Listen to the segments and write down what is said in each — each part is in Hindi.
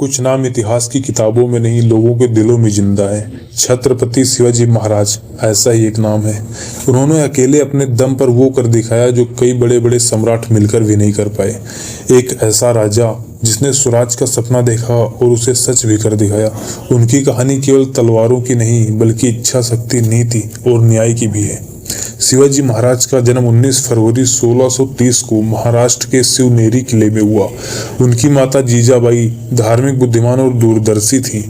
कुछ नाम इतिहास की किताबों में नहीं, लोगों के दिलों में जिंदा है। छत्रपति शिवाजी महाराज ऐसा ही एक नाम है। उन्होंने अकेले अपने दम पर वो कर दिखाया जो कई बड़े बड़े सम्राट मिलकर भी नहीं कर पाए। एक ऐसा राजा जिसने स्वराज का सपना देखा और उसे सच भी कर दिखाया। उनकी कहानी केवल तलवारों की नहीं बल्कि इच्छा शक्ति, नीति और न्याय की भी है। शिवाजी महाराज का जन्म 19 फरवरी 1630 को महाराष्ट्र के शिवनेरी किले में हुआ। उनकी माता जीजाबाई धार्मिक, बुद्धिमान और दूरदर्शी थी।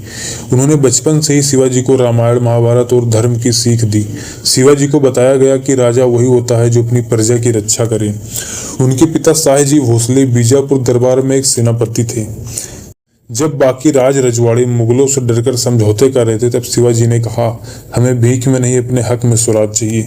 उन्होंने बचपन से ही शिवाजी को रामायण, महाभारत और धर्म की सीख दी। शिवाजी को बताया गया कि राजा वही होता है जो अपनी प्रजा की रक्षा करे। उनके पिता साहेबजी भोसले बीजापुर दरबार में एक सेनापति थे। जब बाकी राज रजवाड़े मुगलों से डरकर समझौते कर रहे थे, तब शिवाजी ने कहा, हमें भीख में नहीं अपने हक में स्वराज चाहिए।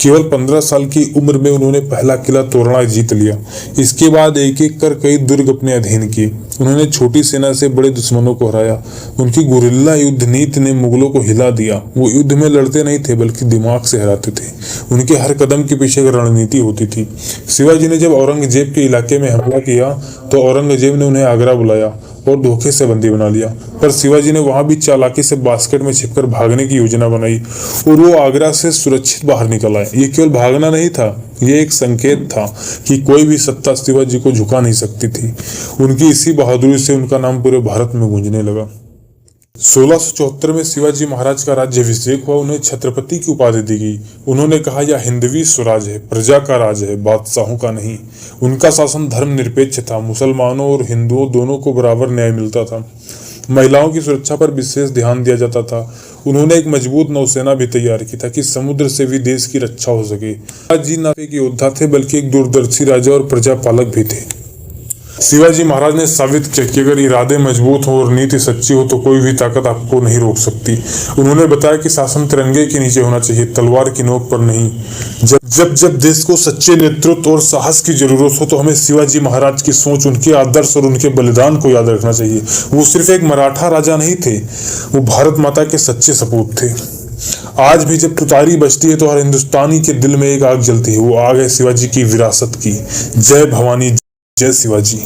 केवल 15 साल की उम्र में उन्होंने पहला किला तोरणा जीत लिया। इसके बाद एक एक कर कई दुर्ग अपने अधीन किए। उन्होंने छोटी सेना से बड़े दुश्मनों को हराया। उनकी गुरिल्ला युद्ध नीति ने मुगलों को हिला दिया। वो युद्ध में लड़ते नहीं थे बल्कि दिमाग से हराते थे। उनके हर कदम के पीछे एक रणनीति होती थी। शिवाजी ने जब औरंगजेब के इलाके में हमला किया तो औरंगजेब ने उन्हें आगरा बुलाया और धोखे से बंदी बना लिया। पर शिवाजी ने वहां भी चालाकी से बास्केट में छिपकर भागने की योजना बनाई और वो आगरा से सुरक्षित बाहर निकल आए। ये केवल भागना नहीं था, ये एक संकेत था कि कोई भी सत्ता शिवाजी को झुका नहीं सकती थी। उनकी इसी बहादुरी से उनका नाम पूरे भारत में गूंजने लगा। 1674 में शिवाजी महाराज का राज्याभिषेक हुआ। उन्हें छत्रपति की उपाधि दी गई। उन्होंने कहा, यह हिंदवी स्वराज है, प्रजा का राज है, बादशाहों का नहीं। उनका शासन धर्मनिरपेक्ष था। मुसलमानों और हिंदुओं दोनों को बराबर न्याय मिलता था। महिलाओं की सुरक्षा पर विशेष ध्यान दिया जाता था। उन्होंने एक मजबूत नौसेना भी तैयार की ताकि समुद्र से भी देश की रक्षा हो सके। जी ना एक योद्धा थे बल्कि एक दूरदर्शी राजा और प्रजापालक भी थे। शिवाजी महाराज ने साबित किया कि अगर इरादे मजबूत हो और नीति सच्ची हो तो कोई भी ताकत आपको नहीं रोक सकती। उन्होंने बताया कि शासन तिरंगे के नीचे होना चाहिए, तलवार की नोक पर नहीं। जब देश को सच्चे नेतृत्व और साहस की जरूरत हो तो हमें शिवाजी महाराज की सोच, उनके आदर्श और उनके बलिदान को याद रखना चाहिए। वो सिर्फ एक मराठा राजा नहीं थे, वो भारत माता के सच्चे सपूत थे। आज भी जब तुतारी बजती है तो हर हिंदुस्तानी के दिल में एक आग जलती है। वो आग है शिवाजी की विरासत की। जय भवानी, जय शिवाजी।